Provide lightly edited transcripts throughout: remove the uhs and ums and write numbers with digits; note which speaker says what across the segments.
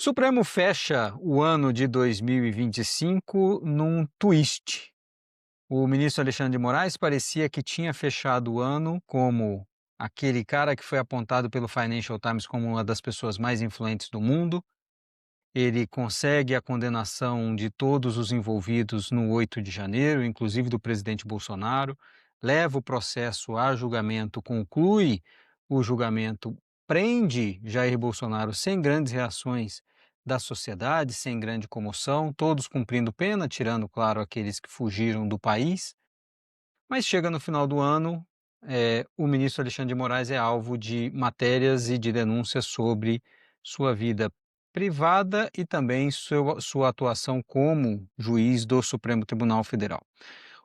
Speaker 1: Supremo fecha o ano de 2025 num twist. O ministro Alexandre de Moraes parecia que tinha fechado o ano como aquele cara que foi apontado pelo Financial Times como uma das pessoas mais influentes do mundo. Ele consegue a condenação de todos os envolvidos no 8 de janeiro, inclusive do presidente Bolsonaro, leva o processo a julgamento, conclui o julgamento, prende Jair Bolsonaro sem grandes reações da sociedade, sem grande comoção, todos cumprindo pena, tirando, claro, aqueles que fugiram do país. Mas chega no final do ano, o ministro Alexandre de Moraes é alvo de matérias e de denúncias sobre sua vida privada e também sua atuação como juiz do Supremo Tribunal Federal.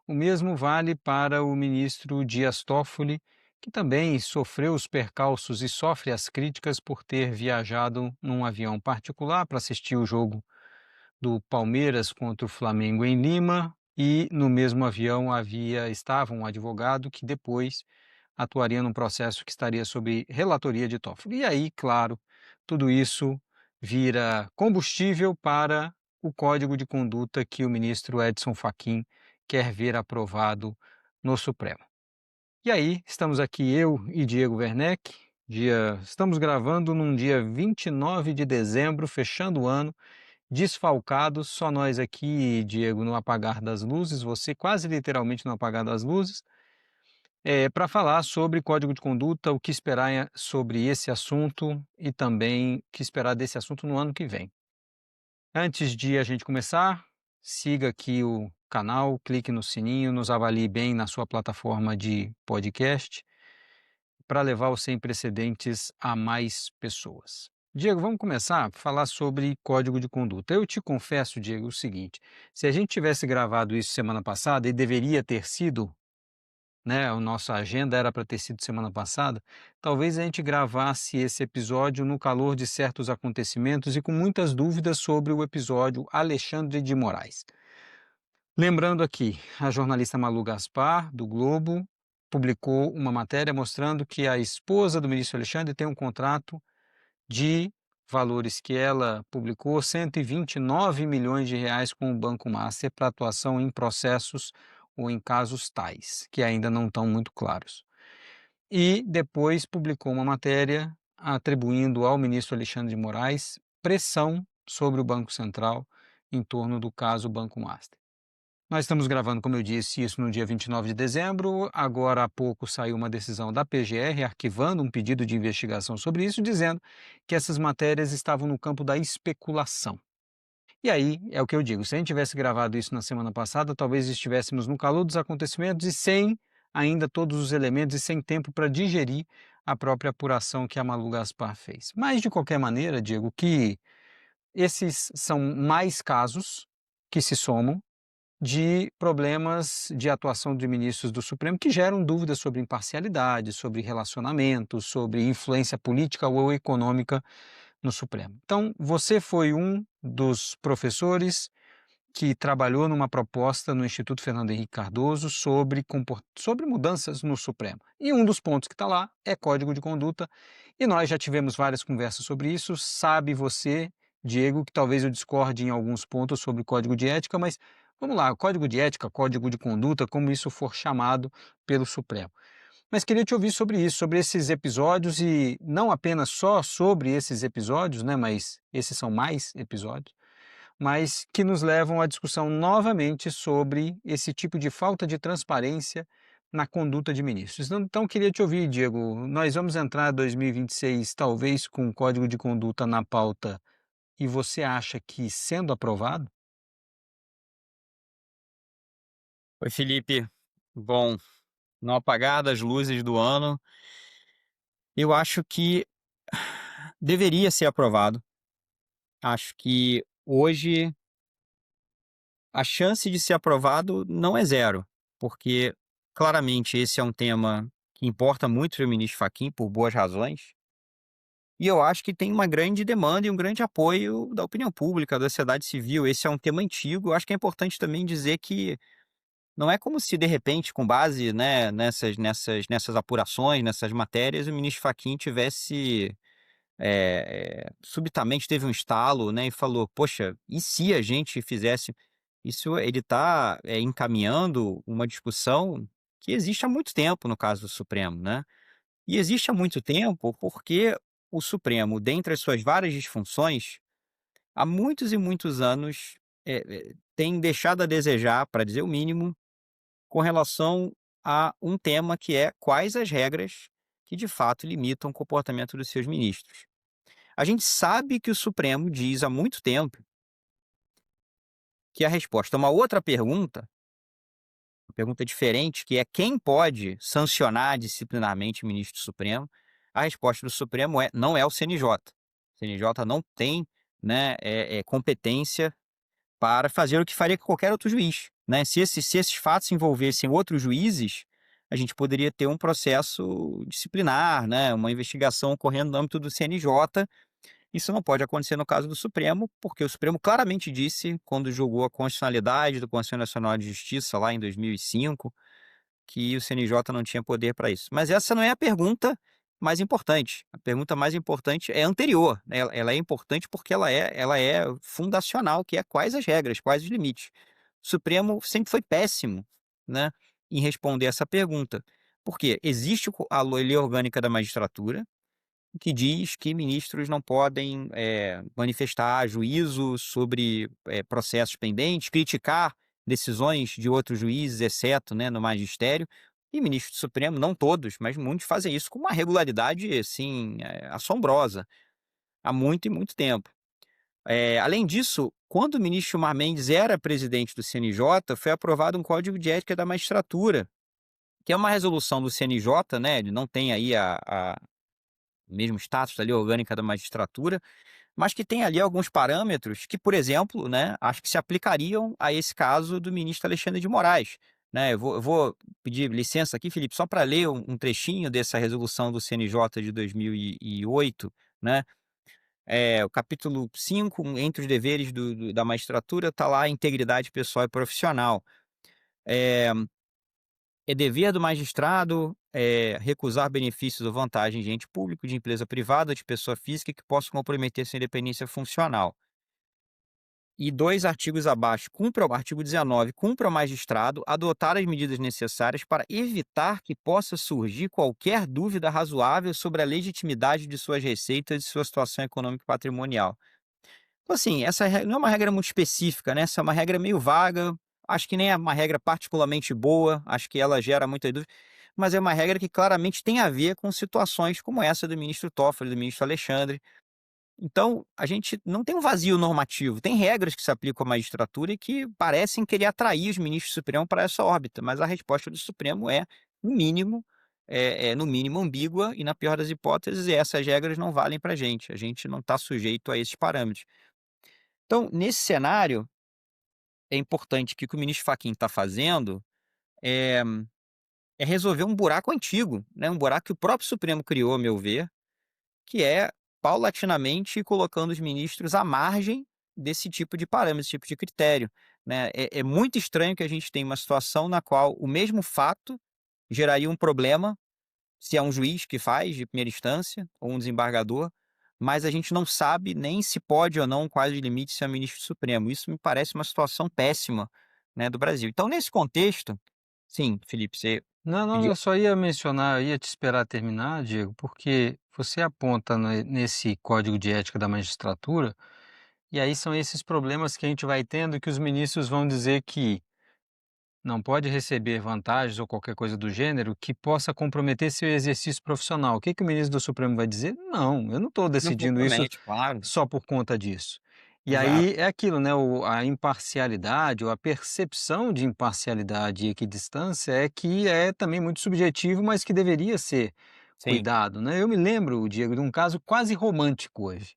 Speaker 1: O mesmo vale para o ministro Dias Toffoli, que também sofreu os percalços e sofre as críticas por ter viajado num avião particular para assistir o jogo do Palmeiras contra o Flamengo em Lima, e no mesmo avião estava um advogado que depois atuaria num processo que estaria sob relatoria de Toffoli. E aí, claro, tudo isso vira combustível para o código de conduta que o ministro Edson Fachin quer ver aprovado no Supremo. E aí, estamos aqui eu e Diego Werneck, estamos gravando num dia 29 de dezembro, fechando o ano, desfalcados, só nós aqui, Diego, no apagar das luzes, você quase literalmente no apagar das luzes, para falar sobre código de conduta, o que esperar sobre esse assunto e também o que esperar desse assunto no ano que vem. Antes de a gente começar, siga aqui o canal, clique no sininho, nos avalie bem na sua plataforma de podcast para levar o Sem Precedentes a mais pessoas. Diego, vamos começar a falar sobre código de conduta. Eu te confesso, Diego, o seguinte: se a gente tivesse gravado isso semana passada, e deveria ter sido, né, a nossa agenda era para ter sido semana passada, talvez a gente gravasse esse episódio no calor de certos acontecimentos e com muitas dúvidas sobre o episódio Alexandre de Moraes. Lembrando aqui, a jornalista Malu Gaspar, do Globo, publicou uma matéria mostrando que a esposa do ministro Alexandre tem um contrato de valores que ela publicou, 129 milhões de reais com o Banco Master para atuação em processos ou em casos tais, que ainda não estão muito claros. E depois publicou uma matéria atribuindo ao ministro Alexandre de Moraes pressão sobre o Banco Central em torno do caso Banco Master. Nós estamos gravando, como eu disse, isso no dia 29 de dezembro. Agora há pouco saiu uma decisão da PGR arquivando um pedido de investigação sobre isso, dizendo que essas matérias estavam no campo da especulação. E aí, é o que eu digo, se a gente tivesse gravado isso na semana passada, talvez estivéssemos no calor dos acontecimentos e sem ainda todos os elementos e sem tempo para digerir a própria apuração que a Malu Gaspar fez. Mas, de qualquer maneira, Diego, que esses são mais casos que se somam de problemas de atuação de ministros do Supremo que geram dúvidas sobre imparcialidade, sobre relacionamento, sobre influência política ou econômica no Supremo. Então, você foi um dos professores que trabalhou numa proposta no Instituto Fernando Henrique Cardoso sobre mudanças no Supremo. E um dos pontos que está lá é código de conduta, e nós já tivemos várias conversas sobre isso. Sabe você, Diego, que talvez eu discorde em alguns pontos sobre o código de ética, mas vamos lá, código de ética, código de conduta, como isso for chamado pelo Supremo. Mas queria te ouvir sobre isso, sobre esses episódios, e não apenas só sobre esses episódios, né, mas esses são mais episódios, mas que nos levam à discussão novamente sobre esse tipo de falta de transparência na conduta de ministros. Então, queria te ouvir, Diego. Nós vamos entrar em 2026, talvez, com o código de conduta na pauta, e você acha que, sendo aprovado?
Speaker 2: Oi, Felipe. Bom, no apagar das luzes do ano, eu acho que deveria ser aprovado. Acho que hoje a chance de ser aprovado não é zero, porque claramente esse é um tema que importa muito para o ministro Fachin por boas razões. E eu acho que tem uma grande demanda e um grande apoio da opinião pública, da sociedade civil. Esse é um tema antigo. Eu acho que é importante também dizer que não é como se, de repente, com base, né, nessas apurações, nessas matérias, o ministro Fachin tivesse subitamente teve um estalo, né, e falou: "Poxa, e se a gente fizesse". Isso ele está encaminhando uma discussão que existe há muito tempo no caso do Supremo, né. E existe há muito tempo porque o Supremo, dentre as suas várias disfunções, há muitos e muitos anos, tem deixado a desejar, para dizer o mínimo, com relação a um tema que é quais as regras que de fato limitam o comportamento dos seus ministros. A gente sabe que o Supremo diz há muito tempo que a resposta a uma outra pergunta, uma pergunta diferente, que é quem pode sancionar disciplinarmente o ministro do Supremo, a resposta do Supremo é não é o CNJ. O CNJ não tem, né, competência para fazer o que faria qualquer outro juiz, né. Se esses fatos envolvessem outros juízes, a gente poderia ter um processo disciplinar, né, uma investigação ocorrendo no âmbito do CNJ. Isso não pode acontecer no caso do Supremo, porque o Supremo claramente disse, quando julgou a constitucionalidade do Conselho Nacional de Justiça lá em 2005, que o CNJ não tinha poder para isso. Mas essa não é a pergunta mais importante. A pergunta mais importante é anterior, né, ela é importante porque ela é fundacional, que é quais as regras, quais os limites. O Supremo sempre foi péssimo, né, em responder essa pergunta. Porque existe a lei orgânica da magistratura, que diz que ministros não podem, manifestar juízo sobre, processos pendentes, criticar decisões de outros juízes, exceto, né, no magistério. E ministros do Supremo, não todos, mas muitos fazem isso com uma regularidade, assim, assombrosa, há muito e muito tempo. Além disso, quando o ministro Gilmar Mendes era presidente do CNJ, foi aprovado um Código de Ética da Magistratura, que é uma resolução do CNJ, né, ele não tem aí a mesmo status da lei orgânica da magistratura, mas que tem ali alguns parâmetros que, por exemplo, né, acho que se aplicariam a esse caso do ministro Alexandre de Moraes, né. Eu vou pedir licença aqui, Felipe, só para ler um trechinho dessa resolução do CNJ de 2008, né. O capítulo 5, entre os deveres da magistratura, está lá a integridade pessoal e profissional. Eh É dever do magistrado, recusar benefícios ou vantagens de ente público, de empresa privada, de pessoa física que possa comprometer sua independência funcional. E 2 artigos abaixo, artigo 19, cumpra ao magistrado adotar as medidas necessárias para evitar que possa surgir qualquer dúvida razoável sobre a legitimidade de suas receitas e sua situação econômica e patrimonial. Então, assim, essa não é uma regra muito específica, né, essa é uma regra meio vaga, acho que nem é uma regra particularmente boa, acho que ela gera muita dúvida, mas é uma regra que claramente tem a ver com situações como essa do ministro Toffoli, do ministro Alexandre. Então, a gente não tem um vazio normativo, tem regras que se aplicam à magistratura e que parecem querer atrair os ministros do Supremo para essa órbita, mas a resposta do Supremo é, no mínimo, no mínimo ambígua e, na pior das hipóteses, essas regras não valem para a gente não está sujeito a esses parâmetros. Então, nesse cenário, é importante que o que o ministro Fachin está fazendo é resolver um buraco antigo, né, um buraco que o próprio Supremo criou, a meu ver, que é paulatinamente colocando os ministros à margem desse tipo de parâmetro, desse tipo de critério, né. É muito estranho que a gente tenha uma situação na qual o mesmo fato geraria um problema se é um juiz que faz de primeira instância ou um desembargador, mas a gente não sabe nem se pode ou não, quais os limites, se é ministro do Supremo. Isso me parece uma situação péssima, né, do Brasil. Então, nesse contexto, sim, Felipe, você
Speaker 1: Não, não,
Speaker 2: pediu.
Speaker 1: eu só ia mencionar, eu ia te esperar terminar, Diego, porque você aponta nesse Código de Ética da Magistratura, e aí são esses problemas que a gente vai tendo que os ministros vão dizer que não pode receber vantagens ou qualquer coisa do gênero que possa comprometer seu exercício profissional. O que que o ministro do Supremo vai dizer? Não, eu não estou decidindo isso
Speaker 2: Exatamente, claro,
Speaker 1: só por conta disso. E
Speaker 2: exato,
Speaker 1: aí é aquilo, né? A imparcialidade ou a percepção de imparcialidade e equidistância é que é também muito subjetivo, mas que deveria ser
Speaker 2: sim.
Speaker 1: cuidado, né? Eu me lembro, Diego, de um caso quase romântico hoje.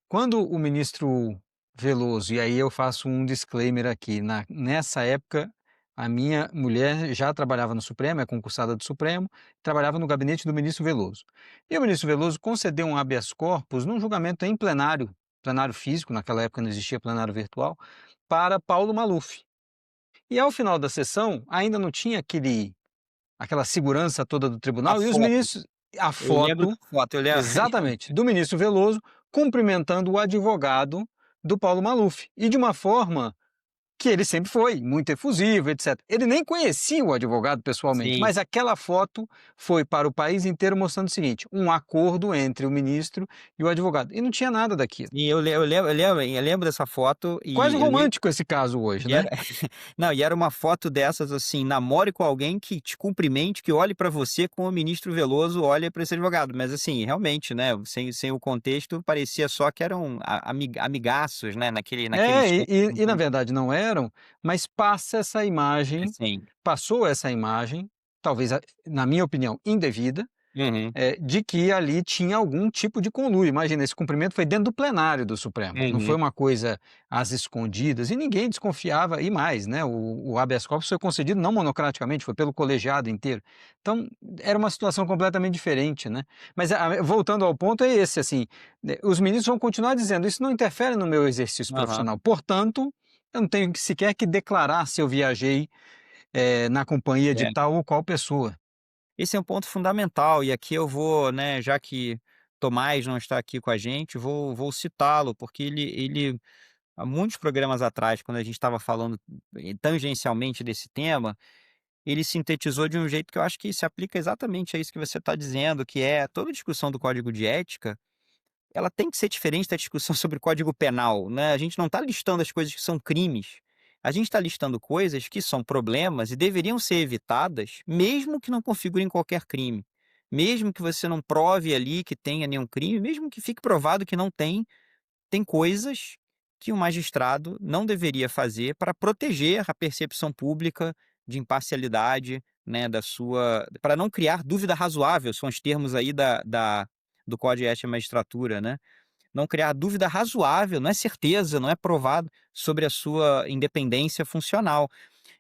Speaker 1: Quando o ministro Veloso, e aí eu faço um disclaimer aqui, nessa época a minha mulher já trabalhava no Supremo, é concursada do Supremo, trabalhava no gabinete do ministro Veloso. E o ministro Veloso concedeu um habeas corpus num julgamento em plenário, plenário físico, naquela época não existia plenário virtual, para Paulo Maluf. E ao final da sessão, ainda não tinha aquela segurança toda do
Speaker 2: A
Speaker 1: tribunal e os
Speaker 2: foto,
Speaker 1: ministros a
Speaker 2: Eu lembro da
Speaker 1: foto,
Speaker 2: foto, eu lembro.
Speaker 1: exatamente, do ministro Veloso cumprimentando o advogado do Paulo Maluf, e de uma forma que ele sempre foi, muito efusivo, etc. Ele nem conhecia o advogado pessoalmente,
Speaker 2: Sim.
Speaker 1: mas aquela foto foi para o país inteiro mostrando o seguinte: um acordo entre o ministro e o advogado. E não tinha nada daquilo.
Speaker 2: E eu lembro dessa foto
Speaker 1: Quase
Speaker 2: e eu lembro
Speaker 1: romântico esse caso hoje,
Speaker 2: e
Speaker 1: né?
Speaker 2: era não, e era uma foto dessas, assim, namore com alguém que te cumprimente, que olhe para você como o ministro Veloso olha para esse advogado, mas assim, realmente, né, sem o contexto, parecia só que eram amigaços, né, naquele
Speaker 1: É,
Speaker 2: chat.
Speaker 1: e na verdade não eram, mas passa essa imagem,
Speaker 2: Sim.
Speaker 1: passou essa imagem, talvez, na minha opinião, indevida,
Speaker 2: Uhum,
Speaker 1: de que ali tinha algum tipo de conluio. Imagina, esse cumprimento foi dentro do plenário do Supremo, não foi
Speaker 2: uhum.
Speaker 1: uma coisa às escondidas, e ninguém desconfiava, e mais, né, o habeas corpus foi concedido não monocraticamente, foi pelo colegiado inteiro. Então, era uma situação completamente diferente, né. Mas, voltando ao ponto, é esse, assim, os ministros vão continuar dizendo: "Isso não interfere no meu exercício
Speaker 2: Aham.
Speaker 1: profissional, portanto, eu não tenho sequer que declarar se eu viajei, na companhia de
Speaker 2: É.
Speaker 1: tal ou qual pessoa".
Speaker 2: Esse é um ponto fundamental e aqui eu vou, né, já que Tomás não está aqui com a gente, vou citá-lo, porque ele há muitos programas atrás, quando a gente estava falando, tangencialmente desse tema, ele sintetizou de um jeito que eu acho que se aplica exatamente a isso que você está dizendo, que é toda discussão do código de ética, ela tem que ser diferente da discussão sobre o código penal, né? A gente não está listando as coisas que são crimes. A gente está listando coisas que são problemas e deveriam ser evitadas, mesmo que não configurem qualquer crime. Mesmo que você não prove ali que tenha nenhum crime, mesmo que fique provado que não tem, tem coisas que o magistrado não deveria fazer para proteger a percepção pública de imparcialidade, né, da sua para não criar dúvida razoável, são os termos aí do Código de Ética e Magistratura, né. Não criar dúvida razoável, não é certeza, não é provado, sobre a sua independência funcional.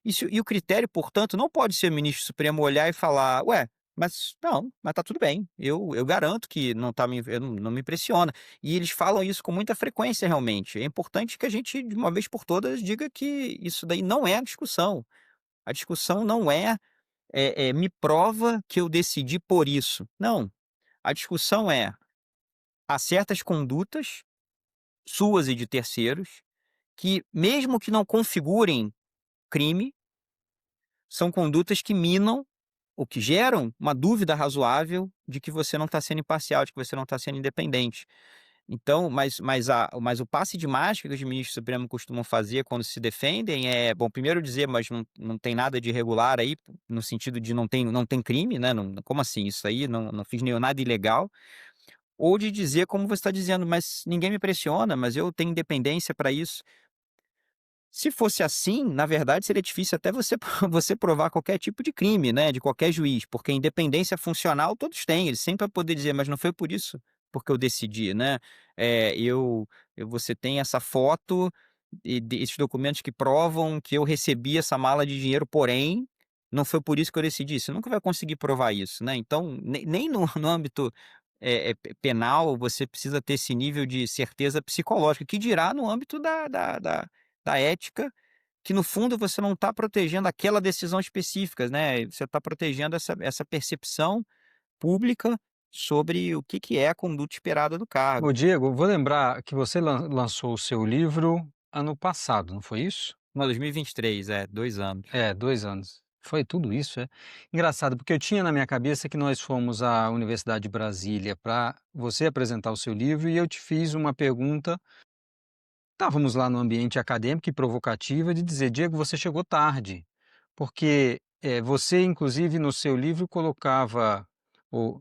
Speaker 2: E o critério, portanto, não pode ser o ministro supremo olhar e falar: "Ué, mas não, mas tá tudo bem, eu garanto que não tá me eu não me impressiona". E eles falam isso com muita frequência realmente. É importante que a gente, de uma vez por todas, diga que isso daí não é a discussão. A discussão não é, "me prova que eu decidi por isso". Não, a discussão é: há certas condutas, suas e de terceiros, que mesmo que não configurem crime, são condutas que minam ou que geram uma dúvida razoável de que você não está sendo imparcial, de que você não está sendo independente. Então, mas o passe de mágica que os ministros supremos costumam fazer quando se defendem é, bom, primeiro dizer: "Mas não tem nada de irregular aí", no sentido de não tem crime, né, não como assim? Isso aí não fiz nenhum nada ilegal. Ou de dizer como você está dizendo: "Mas ninguém me pressiona, mas eu tenho independência para isso". Se fosse assim, na verdade, seria difícil até você você provar qualquer tipo de crime, né, de qualquer juiz, porque independência funcional todos têm, ele sempre vai poder dizer: "Mas não foi por isso, porque eu decidi, né, você tem essa foto e esses documentos que provam que eu recebi essa mala de dinheiro, porém, não foi por isso que eu decidi". Você nunca vai conseguir provar isso, né, então nem no âmbito, penal você precisa ter esse nível de certeza psicológica, que dirá no âmbito da ética, que no fundo você não está protegendo aquela decisão específica, né, você está protegendo essa percepção pública sobre o que é a conduta esperada do cargo.
Speaker 1: Ô Diego, vou lembrar que você lançou o seu livro ano passado, não foi isso?
Speaker 2: Não, 2023, 2 anos.
Speaker 1: É, 2 anos. Foi tudo isso, é? Engraçado, porque eu tinha na minha cabeça que nós fomos à Universidade de Brasília para você apresentar o seu livro e eu te fiz uma pergunta, estávamos lá no ambiente acadêmico e provocativa, de dizer: "Diego, você chegou tarde", porque, você inclusive no seu livro colocava o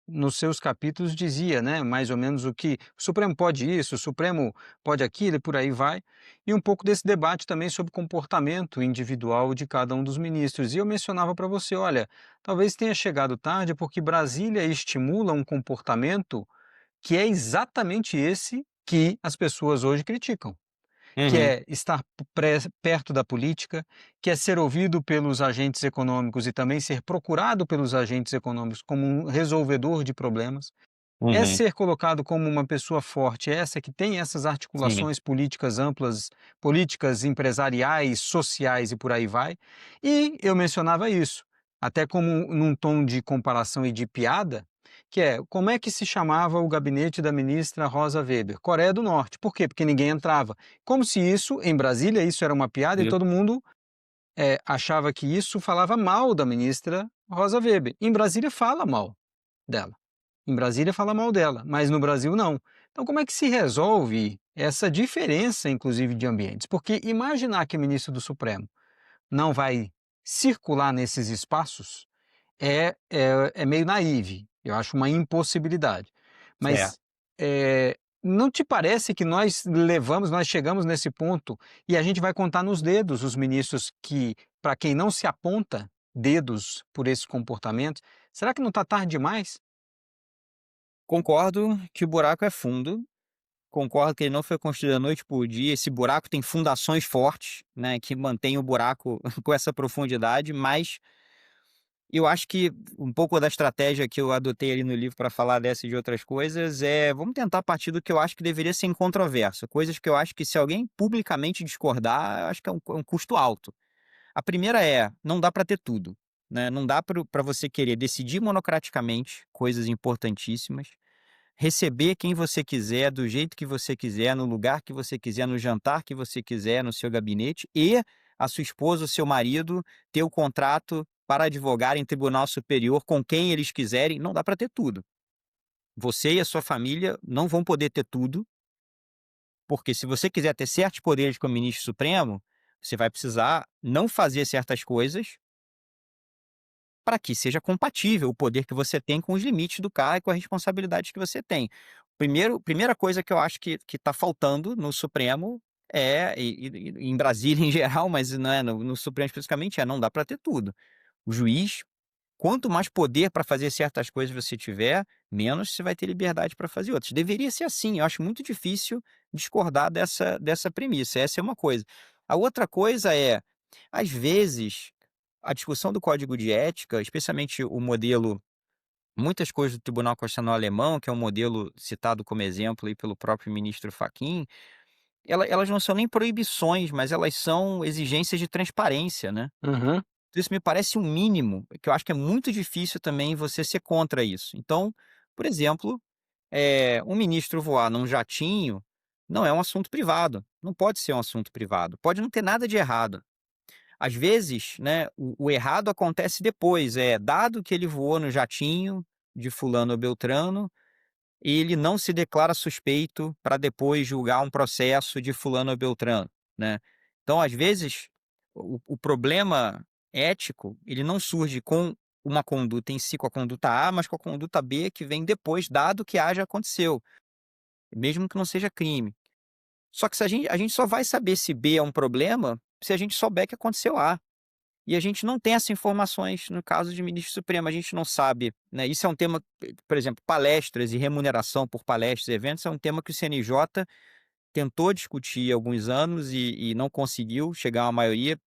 Speaker 1: nos seus capítulos dizia, né, mais ou menos o que o Supremo pode isso, o Supremo pode aquilo e por aí vai, e um pouco desse debate também sobre o comportamento individual de cada um dos ministros. E eu mencionava para você, olha, talvez tenha chegado tarde porque Brasília estimula um comportamento que é exatamente esse que as pessoas hoje criticam, que
Speaker 2: Uhum,
Speaker 1: é estar perto da política, que é ser ouvido pelos agentes econômicos e também ser procurado pelos agentes econômicos como um resolvedor de problemas, é
Speaker 2: uhum,
Speaker 1: ser colocado como uma pessoa forte, essa que tem essas
Speaker 2: sim,
Speaker 1: articulações políticas amplas, políticas empresariais, sociais e por aí vai. E eu mencionava isso, até como num tom de comparação e de piada, que é como é que se chamava o gabinete da ministra Rosa Weber? Coreia do Norte. Por quê? Porque ninguém entrava. Como se isso, em Brasília, isso era uma piada e
Speaker 2: E
Speaker 1: todo mundo achava que isso falava mal da ministra Rosa Weber. Em Brasília fala mal dela. Em Brasília fala mal dela, mas no Brasil não. Então, como é que se resolve essa diferença, inclusive, de ambientes? Porque imaginar que o ministro do Supremo não vai circular nesses espaços é meio naive. Eu acho uma impossibilidade.
Speaker 2: é,
Speaker 1: Mas não te parece que nós chegamos nesse ponto e a gente vai contar nos dedos os ministros que, para quem não se aponta dedos por esse comportamento, será que não está tarde demais?
Speaker 2: concordo que o buraco é fundo, concordo que ele não foi construído da noite para o dia, esse buraco tem fundações fortes, né, que mantêm o buraco com essa profundidade, mas eu acho que um pouco da estratégia que eu adotei ali no livro para falar dessa e de outras coisas vamos tentar partir do que eu acho que deveria ser incontroverso, coisas que eu acho que se alguém publicamente discordar, eu acho que é um custo alto. A primeira não dá para ter tudo, né, não dá para você querer decidir monocraticamente coisas importantíssimas, receber quem você quiser, do jeito que você quiser, no lugar que você quiser, no jantar que você quiser, no seu gabinete, e a sua esposa, o seu marido, ter o contrato para advogar em tribunal superior com quem eles quiserem. Não dá para ter tudo. Você e a sua família não vão poder ter tudo, porque se você quiser ter certos poderes como ministro supremo, você vai precisar não fazer certas coisas para que seja compatível o poder que você tem com os limites do cargo e com as responsabilidades que você tem. Primeira coisa que eu acho que está faltando no Supremo e em Brasília em geral, mas não é no Supremo especificamente, não dá para ter tudo. O juiz, quanto mais poder para fazer certas coisas você tiver, menos você vai ter liberdade para fazer outras. Deveria ser assim, eu acho muito difícil discordar dessa premissa, essa é uma coisa. A outra coisa às vezes, a discussão do código de ética, especialmente o modelo muitas coisas do Tribunal Constitucional alemão, que é um modelo citado como exemplo aí pelo próprio ministro Fachin, elas não são nem proibições, mas elas são exigências de transparência, né.
Speaker 1: Uhum.
Speaker 2: Então isso me parece um mínimo, que eu acho que é muito difícil também você ser contra isso. Então, por exemplo, um ministro voar num jatinho não é um assunto privado, não pode ser um assunto privado, pode não ter nada de errado. Às vezes, né, o errado acontece depois, dado que ele voou no jatinho de fulano ou beltrano, ele não se declara suspeito para depois julgar um processo de fulano ou beltrano, né. Então, às vezes, o problema ético, ele não surge com uma conduta em si, com a conduta A, mas com a conduta B que vem depois, dado que aconteceu, mesmo que não seja crime. Só que se a gente só vai saber se B é um problema, se a gente souber que aconteceu A. E a gente não tem essas informações no caso de ministro supremo, a gente não sabe, né, isso é um tema por exemplo, palestras e remuneração por palestras e eventos é um tema que o CNJ tentou discutir há alguns anos e não conseguiu chegar a uma maioria,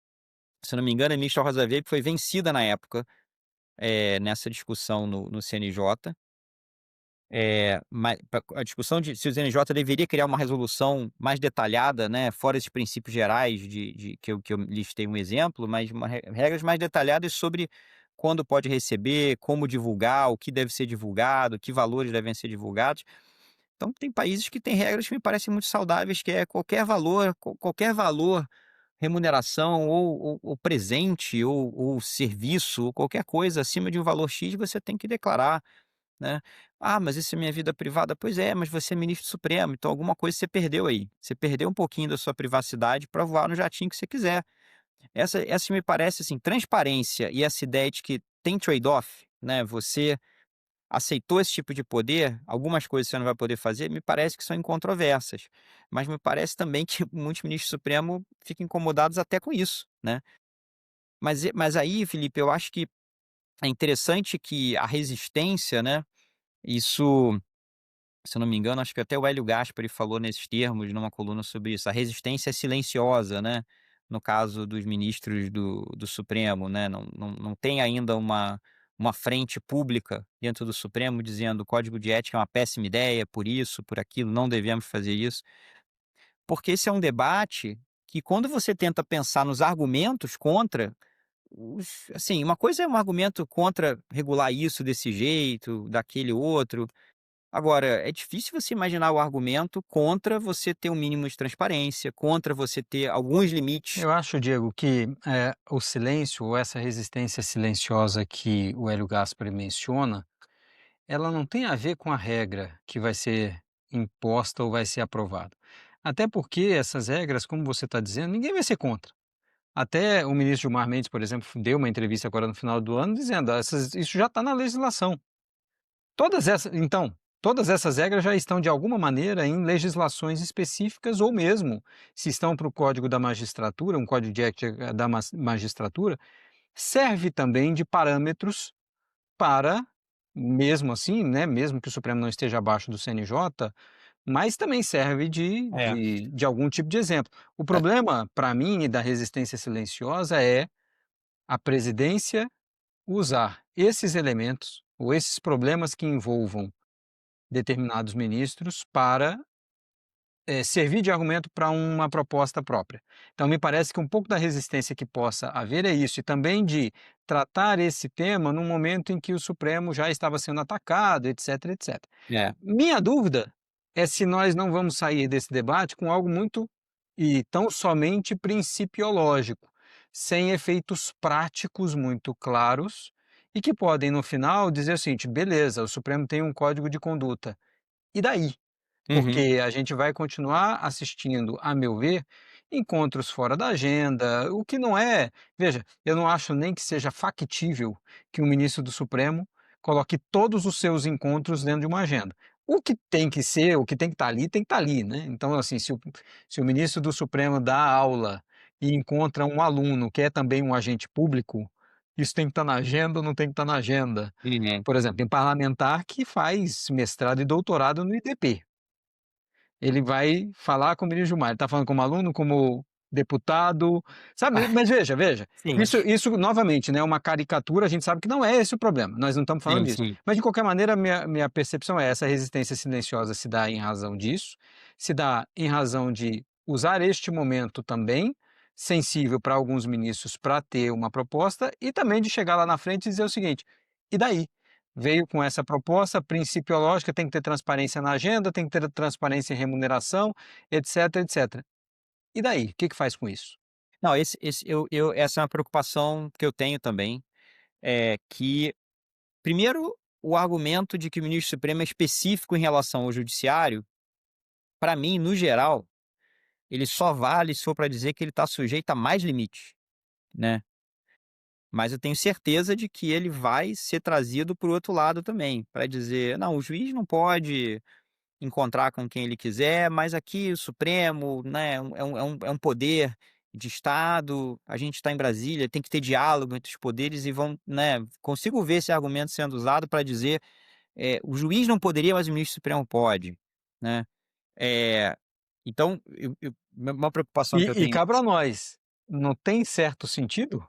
Speaker 2: se eu não me engano a ministra Rosa Weber foi vencida na época, nessa discussão no CNJ. A discussão de se o CNJ deveria criar uma resolução mais detalhada, né, fora esses princípios gerais de que eu listei um exemplo, mas regras mais detalhadas sobre quando pode receber, como divulgar, o que deve ser divulgado, que valores devem ser divulgados. Então tem países que têm regras que me parecem muito saudáveis, que é qualquer valor, remuneração ou presente ou serviço, ou qualquer coisa acima de um valor X, você tem que declarar, né. "Ah, mas isso é minha vida privada", pois é, mas você é ministro supremo, então alguma coisa você perdeu aí. Você perdeu um pouquinho da sua privacidade para voar no jatinho que você quiser. Essa me parece, assim, transparência e essa ideia de que tem trade-off, né, você aceitou esse tipo de poder, algumas coisas você não vai poder fazer, me parece que são incontroversas. Mas me parece também que muitos ministros supremos ficam incomodados até com isso, né. Mas aí, Felipe, eu acho que é interessante que a resistência, né, isso, se eu não me engano, acho que até o Hélio Gaspari falou nesses termos numa coluna sobre isso, a resistência é silenciosa, né, no caso dos ministros do Supremo, né, não tem ainda uma frente pública dentro do Supremo dizendo: "O código de ética é uma péssima ideia, por isso, por aquilo, não devemos fazer isso", porque esse é um debate que quando você tenta pensar nos argumentos contra, assim, uma coisa é um argumento contra regular isso desse jeito, daquele outro. Agora, é difícil você imaginar o argumento contra você ter um mínimo de transparência, contra você ter alguns limites.
Speaker 1: Eu acho, Diego, que o silêncio ou essa resistência silenciosa que o Hélio Gaspari menciona, ela não tem a ver com a regra que vai ser imposta ou vai ser aprovada. Até porque essas regras, como você está dizendo, ninguém vai ser contra. Até o ministro Gilmar Mendes, por exemplo, deu uma entrevista agora no final do ano dizendo: "Ah, isso já está na legislação." Todas essas regras já estão de alguma maneira em legislações específicas ou mesmo, se estão para o Código da Magistratura, um código de ética da magistratura, serve também de parâmetros para, mesmo assim, né, mesmo que o Supremo não esteja abaixo do CNJ, mas também serve
Speaker 2: É,
Speaker 1: de algum tipo de exemplo. O
Speaker 2: é,
Speaker 1: problema, para mim, da resistência silenciosa é a presidência usar esses elementos ou esses problemas que envolvam determinados ministros para, servir de argumento para uma proposta própria. Então me parece que um pouco da resistência que possa haver é isso, e também de tratar esse tema num momento em que o Supremo já estava sendo atacado, etc, etc.
Speaker 2: é.
Speaker 1: Minha dúvida é se nós não vamos sair desse debate com algo muito e tão somente principiológico, sem efeitos práticos muito claros e que podem, no final, dizer o seguinte: beleza, o Supremo tem um código de conduta. E daí?
Speaker 2: Uhum.
Speaker 1: Porque a gente vai continuar assistindo, a meu ver, encontros fora da agenda, o que não é, veja, eu não acho nem que seja factível que um ministro do Supremo coloque todos os seus encontros dentro de uma agenda. O que tem que ser, o que tem que estar ali, tem que estar ali, né. Então, assim, se o ministro do Supremo dá aula e encontra um aluno que é também um agente público, isso tem que estar na agenda ou não tem que estar na agenda?
Speaker 2: Uhum.
Speaker 1: Por exemplo, tem parlamentar que faz mestrado e doutorado no IDP. Ele vai falar com o ministro Gilmar, ele está falando como aluno, como deputado, sabe,
Speaker 2: Ah,
Speaker 1: mas veja,
Speaker 2: sim,
Speaker 1: isso novamente, né, é uma caricatura, a gente sabe que não é esse o problema, nós não estamos falando
Speaker 2: sim,
Speaker 1: disso.
Speaker 2: sim.
Speaker 1: Mas de qualquer maneira minha percepção é essa, a resistência silenciosa se dá em razão disso, se dá em razão de usar este momento também, sensível para alguns ministros para ter uma proposta, e também de chegar lá na frente e dizer o seguinte: "E daí? Veio com essa proposta principiológica, tem que ter transparência na agenda, tem que ter transparência em remuneração, etc, etc. E daí, o que que faz com isso?"
Speaker 2: Não, esse eu essa é uma preocupação que eu tenho também, é que, primeiro, o argumento de que o ministro supremo é específico em relação ao judiciário, para mim, no geral, ele só vale se for para dizer que ele está sujeito a mais limites, né. Mas eu tenho certeza de que ele vai ser trazido para o outro lado também, para dizer: "Não, o juiz não pode encontrar com quem ele quiser, mas aqui o Supremo, né, é um poder de Estado, a gente está em Brasília, tem que ter diálogo entre os poderes", e vão, né, consigo ver esse argumento sendo usado para dizer, o juiz não poderia, mas o ministro supremo pode, né. Eh, então uma preocupação que eu
Speaker 1: E
Speaker 2: tenho,
Speaker 1: cá para nós, não tem certo sentido?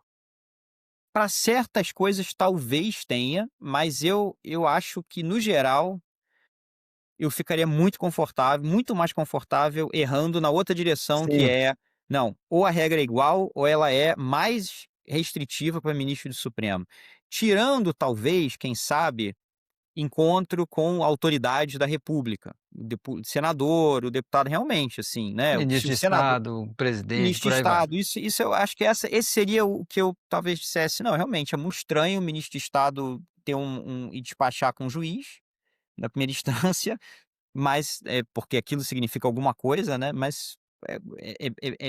Speaker 2: para certas coisas talvez tenha, mas eu acho que no geral eu ficaria muito confortável, muito mais confortável errando na outra direção, que
Speaker 1: Sim.
Speaker 2: é, não, ou a regra é igual ou ela é mais restritiva para ministro do Supremo. Tirando talvez, quem sabe, encontro com autoridades da república, o senador, o deputado, realmente, assim, né, se
Speaker 1: Ministro
Speaker 2: o
Speaker 1: de
Speaker 2: senador,
Speaker 1: Estado, presidente,
Speaker 2: ministro de
Speaker 1: por aí vai.
Speaker 2: Estado, isso eu acho que esse seria o que eu talvez dissesse: "Não, realmente é muito estranho o ministro de Estado ter e despachar com o juiz, na primeira instância, mas, porque aquilo significa alguma coisa, né, mas,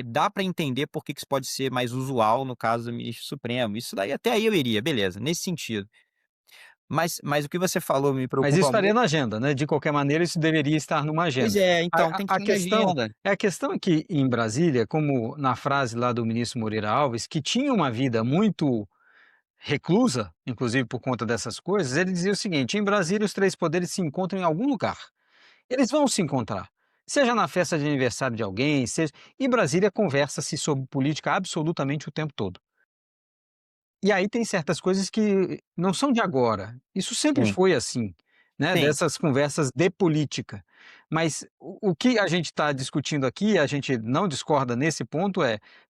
Speaker 2: dá para entender por que que isso pode ser mais usual no caso do ministro supremo. Isso daí, até aí eu iria, beleza, nesse sentido. Mas o que você falou me
Speaker 1: Mas isso
Speaker 2: preocupa
Speaker 1: estaria
Speaker 2: muito.
Speaker 1: na agenda, né, de qualquer maneira isso deveria estar numa
Speaker 2: Pois
Speaker 1: agenda.
Speaker 2: é, então
Speaker 1: A
Speaker 2: tem
Speaker 1: a
Speaker 2: que
Speaker 1: a
Speaker 2: estar na
Speaker 1: questão
Speaker 2: agenda.
Speaker 1: a questão é que em Brasília, como na frase lá do ministro Moreira Alves, que tinha uma vida muito reclusa, inclusive por conta dessas coisas, ele dizia o seguinte: "Em Brasília os 3 poderes se encontram em algum lugar. Eles vão se encontrar, seja na festa de aniversário de alguém, seja", e Brasília conversa-se sobre política absolutamente o tempo todo. E aí tem certas coisas que não são de agora, isso sempre
Speaker 2: Sim,
Speaker 1: foi assim, né,
Speaker 2: sim.
Speaker 1: dessas conversas de política. Mas o que a gente está discutindo aqui, a gente não discorda nesse ponto,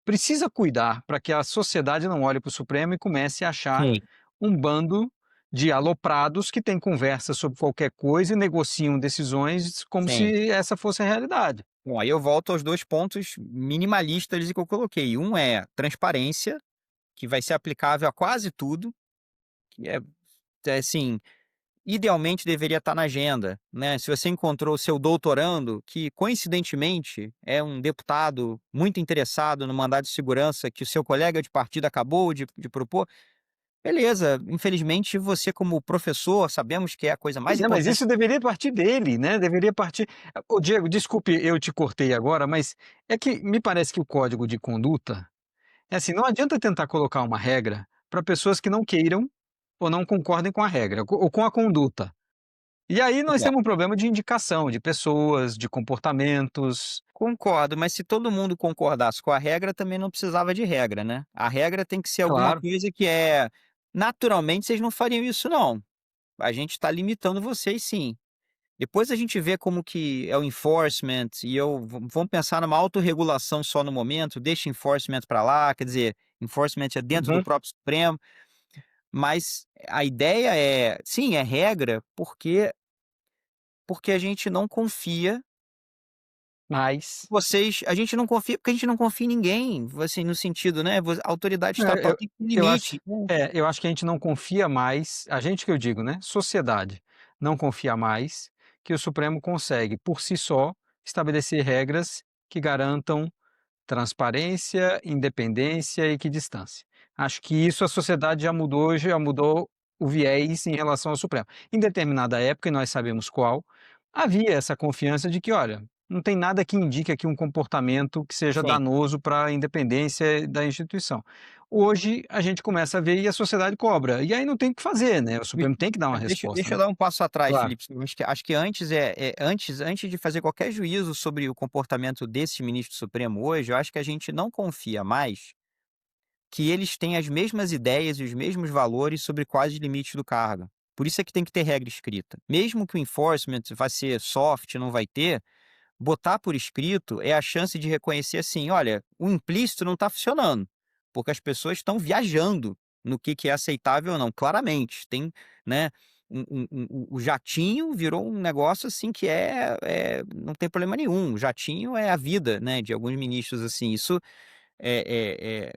Speaker 1: precisa cuidar para que a sociedade não olhe para o Supremo e comece a achar
Speaker 2: Sim,
Speaker 1: um bando de aloprados que têm conversas sobre qualquer coisa e negociam decisões como
Speaker 2: sim.
Speaker 1: se essa fosse a realidade.
Speaker 2: Bom, aí eu volto aos 2 pontos minimalistas que eu coloquei. Um é transparência, que vai ser aplicável a quase tudo, que assim, idealmente deveria estar na agenda, né. Se você encontrou o seu doutorando, que coincidentemente é um deputado muito interessado no mandado de segurança que o seu colega de partido acabou de propor, beleza, infelizmente você como professor, sabemos que é a coisa mais
Speaker 1: Pois é, mas
Speaker 2: importante.
Speaker 1: isso deveria partir dele, né, deveria partir ô Diego, desculpe, eu te cortei agora, mas é que me parece que o código de conduta, é assim, não adianta tentar colocar uma regra para pessoas que não queiram ou não concordem com a regra, ou com a conduta. E aí nós temos um problema de indicação de pessoas, de comportamentos.
Speaker 2: Concordo, mas se todo mundo concordasse com a regra, também não precisava de regra, né. A regra tem que ser alguma
Speaker 1: Claro.
Speaker 2: coisa que naturalmente vocês não fariam isso não, a gente está limitando vocês sim. Depois a gente vê como que é o enforcement e vamos pensar numa autorregulação só no momento, deixa enforcement para lá, quer dizer, enforcement é dentro do
Speaker 1: Uhum.
Speaker 2: próprio Supremo, mas a ideia sim, é regra, porque a gente não confia.
Speaker 1: Mas,
Speaker 2: A gente não confia porque a gente não confia em ninguém, assim, no sentido, né, a autoridade estatal
Speaker 1: eu
Speaker 2: tem um
Speaker 1: eu acho
Speaker 2: limite.
Speaker 1: eu acho que a gente não confia mais, a gente que eu digo, né, sociedade, não confia mais que o Supremo consegue, por si só, estabelecer regras que garantam transparência, independência e equidistância. Acho que isso a sociedade já mudou o viés em relação ao Supremo. Em determinada época, e nós sabemos qual, havia essa confiança de que, olha, não tem nada que indique aqui um comportamento que seja
Speaker 2: Sim.
Speaker 1: danoso para a independência da instituição. Hoje a gente começa a ver e a sociedade cobra. E aí não tem o que fazer, né? O
Speaker 2: Me
Speaker 1: Supremo tem que dar uma
Speaker 2: mas
Speaker 1: resposta,
Speaker 2: deixa
Speaker 1: né?
Speaker 2: eu dar um passo atrás,
Speaker 1: Claro.
Speaker 2: Felipe, eu acho que antes, antes de fazer qualquer juízo sobre o comportamento desse ministro supremo hoje, eu acho que a gente não confia mais que eles têm as mesmas ideias e os mesmos valores sobre quais os limites do cargo. Por isso é que tem que ter regra escrita. Mesmo que o enforcement vai ser soft, não vai ter, botar por escrito é a chance de reconhecer assim: olha, o implícito não está funcionando, porque as pessoas estão viajando no que é aceitável ou não. Claramente, tem, né? O jatinho virou um negócio assim que não tem problema nenhum. O jatinho é a vida, né, de alguns ministros assim. Isso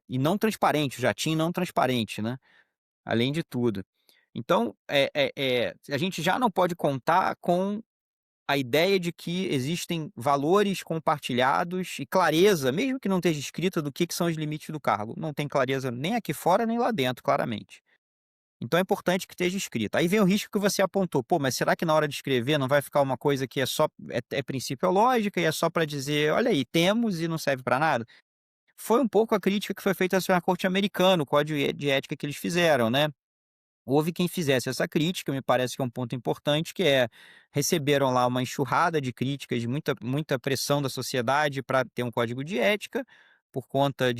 Speaker 2: e não transparente, o jatinho não transparente, né? Além de tudo. Então, a gente já não pode contar com a ideia de que existem valores compartilhados e clareza, mesmo que não esteja escrita, do que são os limites do cargo. Não tem clareza nem aqui fora, nem lá dentro, claramente. Então é importante que esteja escrito. Aí vem o risco que você apontou. Pô, mas será que na hora de escrever não vai ficar uma coisa que é princípio lógica e é só para dizer, olha aí, temos e não serve para nada? Foi um pouco a crítica que foi feita à Suprema Corte americana, o código de ética que eles fizeram, né? Houve quem fizesse essa crítica, me parece que é um ponto importante, que receberam lá uma enxurrada de críticas, de muita pressão da sociedade para ter um código de ética, por conta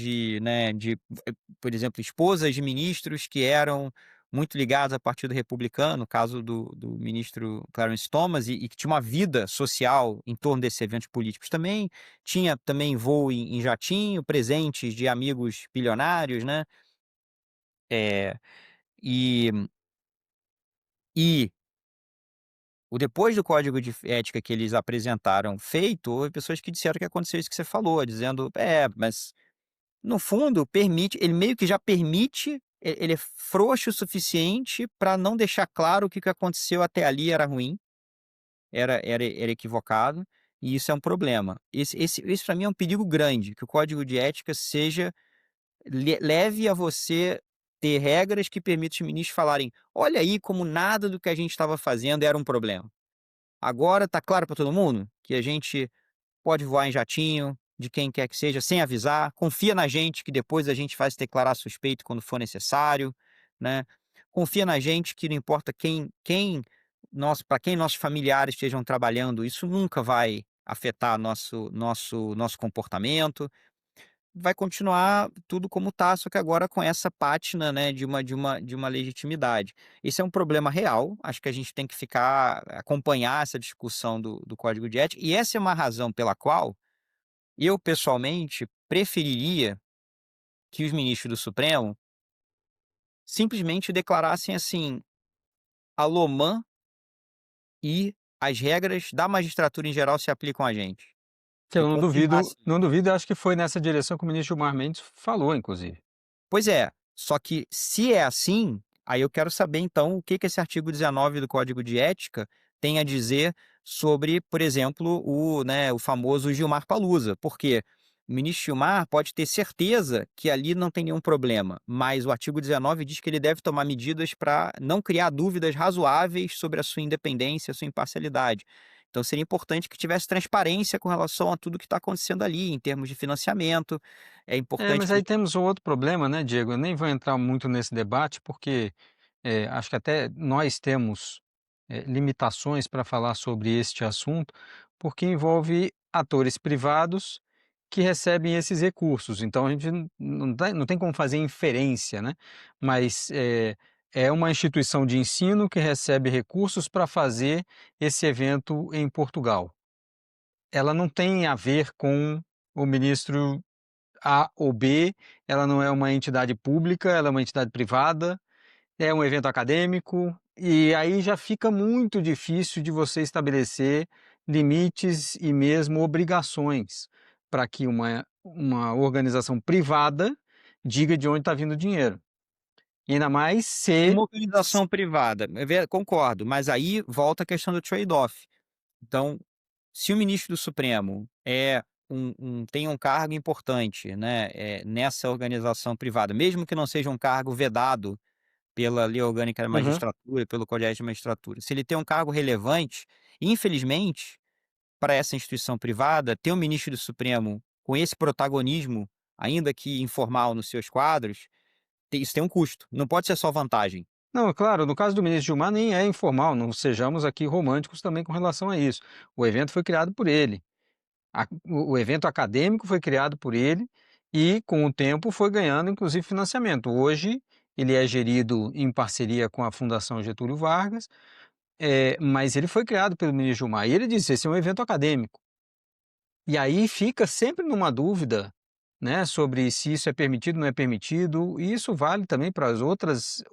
Speaker 2: por exemplo, esposas de ministros que eram muito ligadas ao Partido Republicano, no caso do ministro Clarence Thomas, e que tinha uma vida social em torno desses eventos políticos também. Tinha também voo em jatinho, presentes de amigos bilionários, né? É, e, e O depois do código de ética que eles apresentaram feito, houve pessoas que disseram que aconteceu isso que você falou, dizendo: "É, mas no fundo permite", ele meio que já permite, ele é frouxo o suficiente para não deixar claro que o que aconteceu até ali era ruim, era equivocado, e isso é um problema. Esse para mim é um perigo grande, que o código de ética seja leve a você ter regras que permitam os ministros falarem: "Olha aí como nada do que a gente estava fazendo era um problema". Agora tá claro para todo mundo que a gente pode voar em jatinho, de quem quer que seja, sem avisar, confia na gente que depois a gente faz declarar suspeito quando for necessário, né. Confia na gente que não importa para quem nossos familiares estejam trabalhando, isso nunca vai afetar nosso comportamento. vai continuar tudo como tá, só que agora com essa pátina, né, de uma legitimidade. Esse é um problema real, acho que a gente tem que acompanhar essa discussão do código de ética, e essa é uma razão pela qual eu pessoalmente preferiria que os ministros do Supremo simplesmente declarassem assim: "Alô, e as regras da magistratura em geral se aplicam a gente".
Speaker 1: Que
Speaker 2: Que
Speaker 1: eu não duvido,
Speaker 2: confirmasse
Speaker 1: não
Speaker 2: isso.
Speaker 1: duvido, acho que foi nessa direção que o ministro Gilmar Mendes falou, inclusive.
Speaker 2: Pois é, só que se é assim, aí eu quero saber então o que que esse artigo 19 do Código de Ética tem a dizer sobre, por exemplo, o famoso Gilmar Palusa, porque o ministro Gilmar pode ter certeza que ali não tem nenhum problema, mas o artigo 19 diz que ele deve tomar medidas para não criar dúvidas razoáveis sobre a sua independência, a sua imparcialidade. Então seria importante que tivesse transparência com relação a tudo que está acontecendo ali, em termos de financiamento. É
Speaker 1: É,
Speaker 2: importante
Speaker 1: mas
Speaker 2: que
Speaker 1: aí temos um outro problema, né, Diego? Eu nem vou entrar muito nesse debate, porque acho que até nós temos limitações para falar sobre este assunto, porque envolve atores privados que recebem esses recursos. Então a gente não tem como fazer inferência, né? Mas é uma instituição de ensino que recebe recursos para fazer esse evento em Portugal. Ela não tem a ver com o ministro A ou B, ela não é uma entidade pública, ela é uma entidade privada, é um evento acadêmico, e aí já fica muito difícil de você estabelecer limites e mesmo obrigações para que uma organização privada diga de onde está vindo o dinheiro. E ainda mais se.
Speaker 2: uma organização privada, concordo, mas aí volta a questão do trade-off. Então, se o ministro do Supremo tem um cargo importante, né, nessa organização privada, mesmo que não seja um cargo vedado pela Lei Orgânica da
Speaker 1: Uhum.
Speaker 2: Magistratura, pelo Código de Magistratura, se ele tem um cargo relevante, infelizmente, para essa instituição privada, ter um ministro do Supremo com esse protagonismo, ainda que informal nos seus quadros, isso tem um custo, não pode ser só vantagem.
Speaker 1: Não, é claro, no caso do ministro Gilmar nem é informal, não sejamos aqui românticos também com relação a isso. O evento foi criado por ele. O evento acadêmico foi criado por ele e, com o tempo, foi ganhando, inclusive, financiamento. Hoje, ele é gerido em parceria com a Fundação Getúlio Vargas, mas ele foi criado pelo ministro Gilmar. E ele disse: esse é um evento acadêmico. E aí fica sempre numa dúvida, né, sobre se isso é permitido ou não é permitido, e isso vale também para as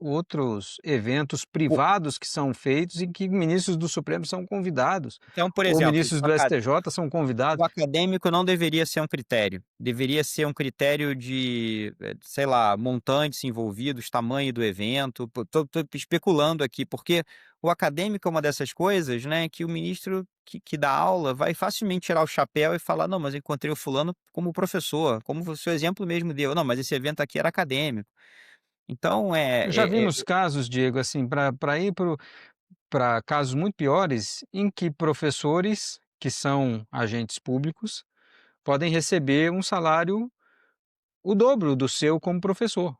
Speaker 1: outros eventos privados que são feitos em que ministros do Supremo são convidados,
Speaker 2: Então, por
Speaker 1: ou
Speaker 2: exemplo,
Speaker 1: ministros do STJ são
Speaker 2: o
Speaker 1: convidados.
Speaker 2: acadêmico não deveria ser um critério, deveria ser um critério de, sei lá, montantes envolvidos, tamanho do evento, tô especulando aqui, porque o acadêmico é uma dessas coisas, né, que o ministro que dá aula vai facilmente tirar o chapéu e falar: "Não, mas eu encontrei o fulano como professor", como o seu exemplo mesmo deu: "Não, mas esse evento aqui era acadêmico". Então
Speaker 1: Já vimos casos, Diego, assim, para ir para casos muito piores, em que professores, que são agentes públicos, podem receber um salário o dobro do seu como professor.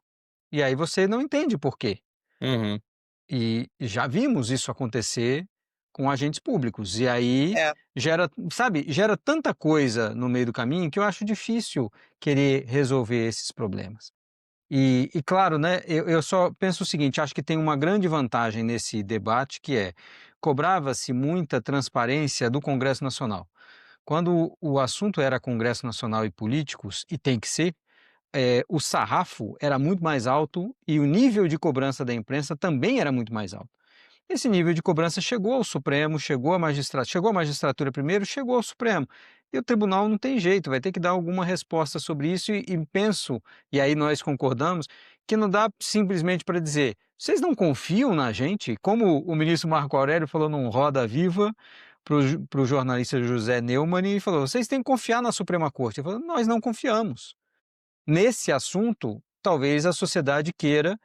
Speaker 1: E aí você não entende por quê.
Speaker 2: uhum.
Speaker 1: E já vimos isso acontecer com agentes públicos. E aí
Speaker 2: É.
Speaker 1: gera tanta coisa no meio do caminho que eu acho difícil querer resolver esses problemas. E claro, né, eu só penso o seguinte, acho que tem uma grande vantagem nesse debate, que é, cobrava-se muita transparência do Congresso Nacional. Quando o assunto era Congresso Nacional e políticos, e tem que ser, o sarrafo era muito mais alto e o nível de cobrança da imprensa também era muito mais alto. Esse nível de cobrança chegou ao Supremo, chegou à magistratura primeiro, chegou ao Supremo. E o tribunal não tem jeito, vai ter que dar alguma resposta sobre isso e penso, e aí nós concordamos, que não dá simplesmente para dizer: "Vocês não confiam na gente?", como o ministro Marco Aurélio falou num Roda Viva para o jornalista José Neumann e falou: "Vocês têm que confiar na Suprema Corte". Ele falou: "Nós não confiamos". Nesse assunto, talvez a sociedade queira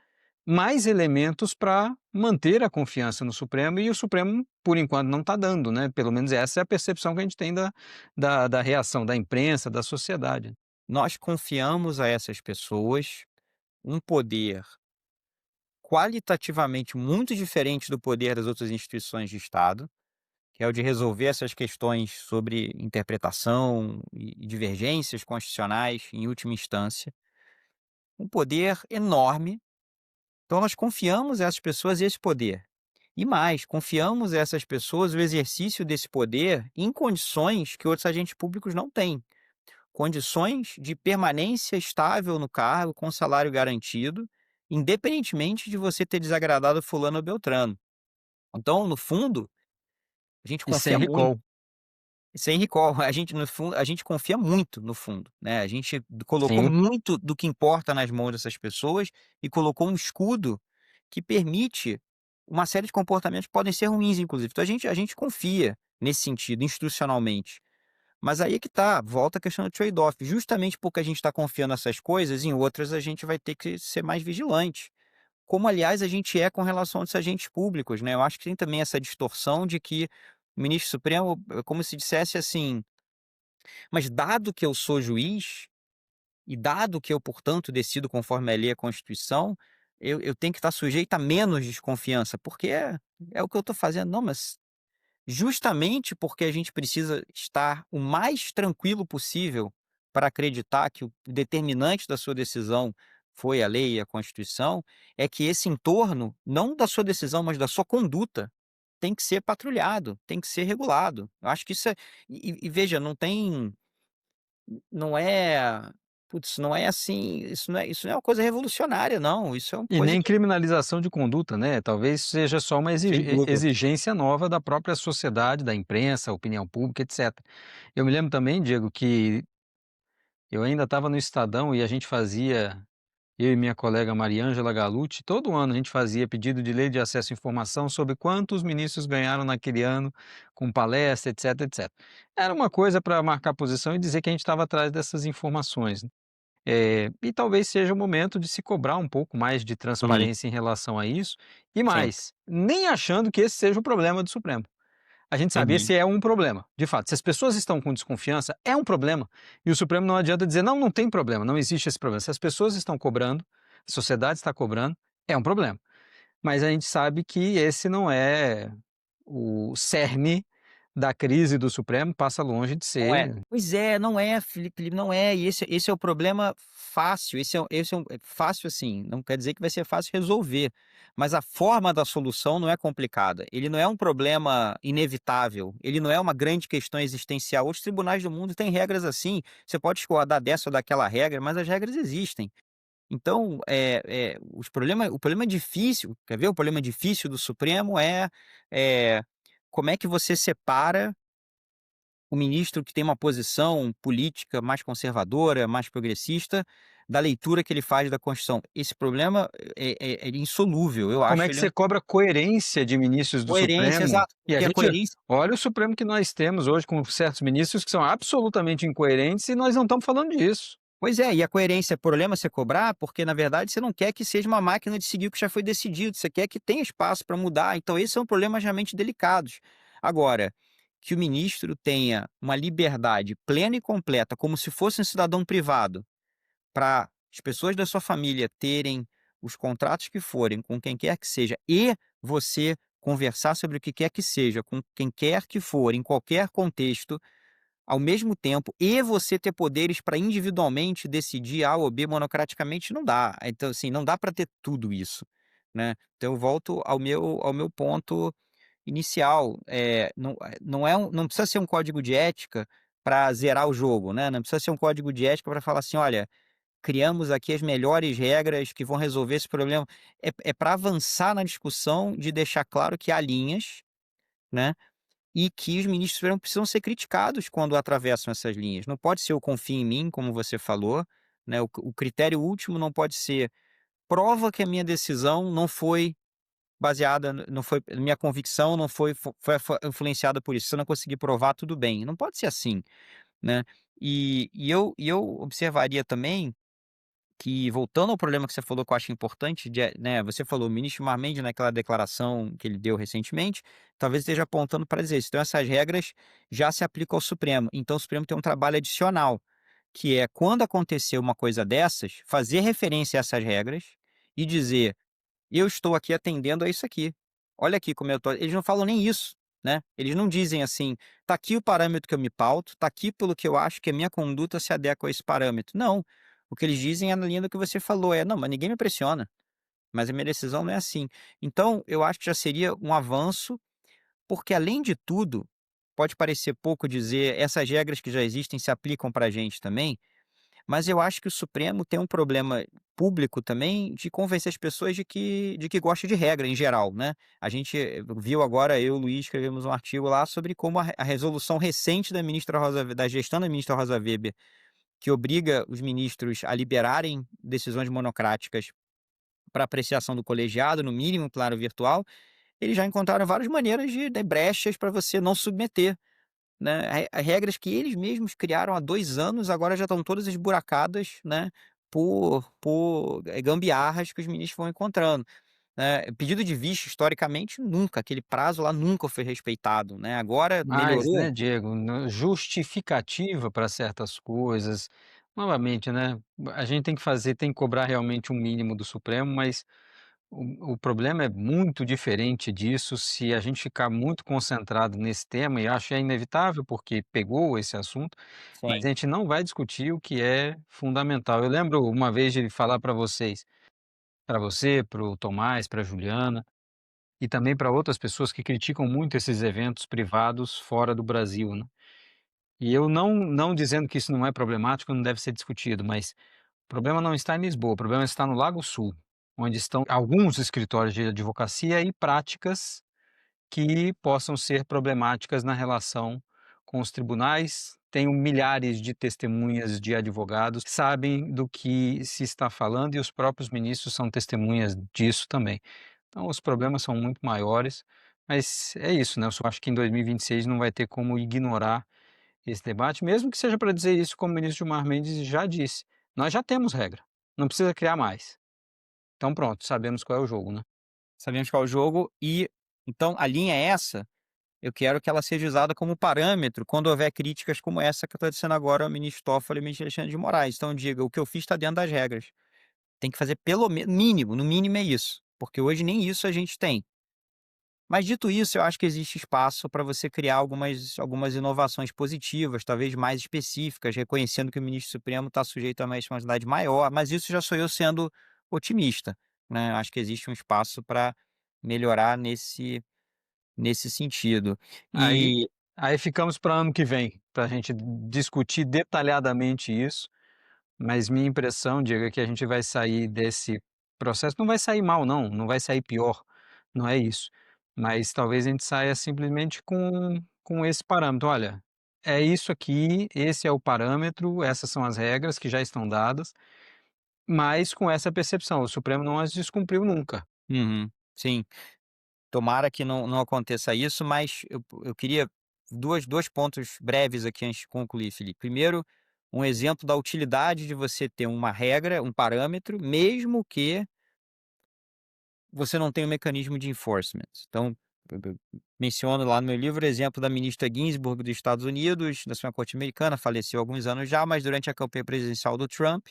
Speaker 1: mais elementos para manter a confiança no Supremo e o Supremo, por enquanto, não está dando, né? Pelo menos essa é a percepção que a gente tem da reação da imprensa, da sociedade.
Speaker 2: Nós confiamos a essas pessoas um poder qualitativamente muito diferente do poder das outras instituições de Estado, que é o de resolver essas questões sobre interpretação e divergências constitucionais em última instância, um poder enorme. Então nós confiamos a essas pessoas esse poder. E mais, confiamos a essas pessoas o exercício desse poder em condições que outros agentes públicos não têm. Condições de permanência estável no cargo, com salário garantido, independentemente de você ter desagradado fulano ou beltrano. Então, no fundo, a gente
Speaker 1: E sem
Speaker 2: confia muito.
Speaker 1: recall.
Speaker 2: Sem recall, a gente no fundo a gente confia muito no fundo, né, a gente colocou
Speaker 1: Sim.
Speaker 2: muito do que importa nas mãos dessas pessoas e colocou um escudo que permite uma série de comportamentos que podem ser ruins inclusive. Então a gente confia nesse sentido, institucionalmente. Mas aí é que tá, volta a questão do trade-off, justamente porque a gente está confiando nessas coisas, em outras a gente vai ter que ser mais vigilante. Como aliás a gente é com relação aos agentes públicos, né, eu acho que tem também essa distorção de que o ministro supremo é como se dissesse assim: "Mas dado que eu sou juiz, e dado que eu, portanto, decido conforme a lei e a Constituição, eu tenho que estar sujeito a menos desconfiança, porque é o que eu estou fazendo". Não, mas justamente porque a gente precisa estar o mais tranquilo possível para acreditar que o determinante da sua decisão foi a lei e a Constituição, é que esse entorno, não da sua decisão, mas da sua conduta, tem que ser patrulhado, tem que ser regulado. Eu acho que isso é e veja, não é putz, não é assim, isso não é uma coisa revolucionária não, isso é uma
Speaker 1: E
Speaker 2: coisa
Speaker 1: nem
Speaker 2: que
Speaker 1: criminalização de conduta, né, talvez seja só uma
Speaker 2: sem dúvida.
Speaker 1: exigência nova da própria sociedade, da imprensa, opinião pública, etcétera. Eu me lembro também, Diego, que eu ainda estava no Estadão e a gente fazia, eu e minha colega Mariângela Gallucci, todo ano a gente fazia pedido de lei de acesso à informação sobre quantos ministros ganharam naquele ano, com palestra, etc, etc. Era uma coisa para marcar posição e dizer que a gente estava atrás dessas informações, né. E talvez seja o momento de se cobrar um pouco mais de
Speaker 2: Uhum,
Speaker 1: transparência em relação a isso, e
Speaker 2: sim.
Speaker 1: mais, nem achando que esse seja o problema do Supremo. A gente saber
Speaker 2: Uhum.
Speaker 1: se é um problema, de fato. Se as pessoas estão com desconfiança, é um problema. E o Supremo não adianta dizer: "Não, não tem problema, não existe esse problema". Se as pessoas estão cobrando, a sociedade está cobrando, é um problema. Mas a gente sabe que esse não é o cerne da crise do Supremo, passa longe de
Speaker 2: Não é.
Speaker 1: ser.
Speaker 2: Pois é, não é, Felipe, não é, e esse é o problema fácil, esse é fácil, assim, não quer dizer que vai ser fácil resolver, mas a forma da solução não é complicada, ele não é um problema inevitável, ele não é uma grande questão existencial. Os tribunais do mundo têm regras assim, você pode discordar dessa ou daquela regra, mas as regras existem. Então, o problema difícil, quer ver o problema difícil do Supremo é como é que você separa o ministro que tem uma posição política mais conservadora, mais progressista, da leitura que ele faz da Constituição. Esse problema é insolúvel, eu
Speaker 1: Como
Speaker 2: acho
Speaker 1: é que
Speaker 2: ele
Speaker 1: você cobra coerência de ministros do
Speaker 2: coerência,
Speaker 1: Supremo?
Speaker 2: exato,
Speaker 1: E a
Speaker 2: porque a
Speaker 1: gente
Speaker 2: coerência
Speaker 1: olha o Supremo que nós temos hoje com certos ministros que são absolutamente incoerentes e nós não estamos falando disso.
Speaker 2: pois é, e a coerência é problema você cobrar, porque na verdade você não quer que seja uma máquina de seguir o que já foi decidido, você quer que tenha espaço para mudar, então esses são problemas realmente delicados. Agora, que o ministro tenha uma liberdade plena e completa, como se fosse um cidadão privado, para as pessoas da sua família terem os contratos que forem com quem quer que seja e você conversar sobre o que quer que seja com quem quer que for, em qualquer contexto, ao mesmo tempo, e você ter poderes para individualmente decidir A ou B monocraticamente, não dá. Então, assim, não dá para ter tudo isso, né. Então eu volto ao meu ponto inicial, não precisa ser um código de ética para zerar o jogo, né, não precisa ser um código de ética para falar assim: "Olha, criamos aqui as melhores regras que vão resolver esse problema". É para avançar na discussão de deixar claro que há linhas, né, e que os ministros supremos precisam ser criticados quando atravessam essas linhas. Não pode ser o "confie em mim", como você falou, né, o critério último não pode ser: "Prova que a minha decisão não foi baseada não foi minha convicção não foi influenciada por isso. Se eu não conseguir provar, tudo bem". Não pode ser assim, né. E eu observaria também que, voltando ao problema que você falou, que eu acho importante né, você falou, o ministro Gilmar Mendes, naquela declaração que ele deu recentemente, talvez esteja apontando para dizer isso. Então essas regras já se aplicam ao Supremo, então o Supremo tem um trabalho adicional, que é quando acontecer uma coisa dessas, fazer referência a essas regras e dizer: "Eu estou aqui atendendo a isso aqui. Olha aqui como eu tô", eles não falam nem isso, né. Eles não dizem assim: "Tá aqui o parâmetro que eu me pauto, tá aqui pelo que eu acho que a minha conduta se adequa a esse parâmetro". Não, o que eles dizem é na linha do que você falou, "Não, mas ninguém me pressiona, mas a minha decisão não é assim". Então eu acho que já seria um avanço, porque além de tudo, pode parecer pouco dizer, essas regras que já existem se aplicam para a gente também, mas eu acho que o Supremo tem um problema público também de convencer as pessoas de que gosta de regra em geral, né. A gente viu agora, eu e o Luiz escrevemos um artigo lá sobre como a resolução recente da gestão da ministra Rosa Weber, que obriga os ministros a liberarem decisões monocráticas para apreciação do colegiado, no mínimo claro virtual, eles já encontraram várias maneiras de brechas para você não submeter, né, regras que eles mesmos criaram há 2 anos, agora já estão todas esburacadas, né, por gambiarras que os ministros vão encontrando, né. Pedido de vista, historicamente, nunca, aquele prazo lá nunca foi respeitado, né, agora
Speaker 1: Mas,
Speaker 2: melhorou.
Speaker 1: né, Diego, justificativa para certas coisas, novamente, né, a gente tem que cobrar realmente um mínimo do Supremo, mas o problema é muito diferente disso se a gente ficar muito concentrado nesse tema, e acho que é inevitável, porque pegou esse assunto, mas
Speaker 2: Sim.
Speaker 1: a gente não vai discutir o que é fundamental. Eu lembro uma vez de falar para vocês, para você, para o Tomás, para a Juliana, e também para outras pessoas que criticam muito esses eventos privados fora do Brasil, né. E eu não dizendo que isso não é problemático, não deve ser discutido, mas o problema não está em Lisboa, o problema está no Lago Sul, onde estão alguns escritórios de advocacia e práticas que possam ser problemáticas na relação com os tribunais. Tenho milhares de testemunhas de advogados que sabem do que se está falando e os próprios ministros são testemunhas disso também. Então os problemas são muito maiores, mas é isso, né, eu só acho que em 2026 não vai ter como ignorar esse debate, mesmo que seja para dizer isso como o ministro Gilmar Mendes já disse: "Nós já temos regra, não precisa criar mais". Então pronto, sabemos qual é o jogo, né.
Speaker 2: Sabemos qual é o jogo e, então, a linha é essa, eu quero que ela seja usada como parâmetro quando houver críticas como essa que eu estou dizendo agora ao ministro Toffoli e ao ministro Alexandre de Moraes. Então diga: "O que eu fiz está dentro das regras". Tem que fazer pelo mínimo, no mínimo é isso, porque hoje nem isso a gente tem. Mas dito isso, eu acho que existe espaço para você criar algumas inovações positivas, talvez mais específicas, reconhecendo que o ministro supremo está sujeito a uma responsabilidade maior, mas isso já sou eu sendo otimista, né. Acho que existe um espaço para melhorar nesse sentido.
Speaker 1: Aí
Speaker 2: E
Speaker 1: aí ficamos para ano que vem, para a gente discutir detalhadamente isso, mas minha impressão, Diego, é que a gente vai sair desse processo, não vai sair mal não, não vai sair pior, não é isso, mas talvez a gente saia simplesmente com esse parâmetro: "Olha, é isso aqui, esse é o parâmetro, essas são as regras que já estão dadas", mas com essa percepção, o Supremo não as descumpriu nunca.
Speaker 2: uhum, sim. Tomara que não aconteça isso, mas eu queria 2 pontos breves aqui antes de concluir, Felipe. Primeiro, um exemplo da utilidade de você ter uma regra, um parâmetro, mesmo que você não tenha um mecanismo de enforcement. Então, eu menciono lá no meu livro o exemplo da ministra Ginsburg dos Estados Unidos, da Suprema Corte Americana, faleceu há alguns anos já, mas durante a campanha presidencial do Trump,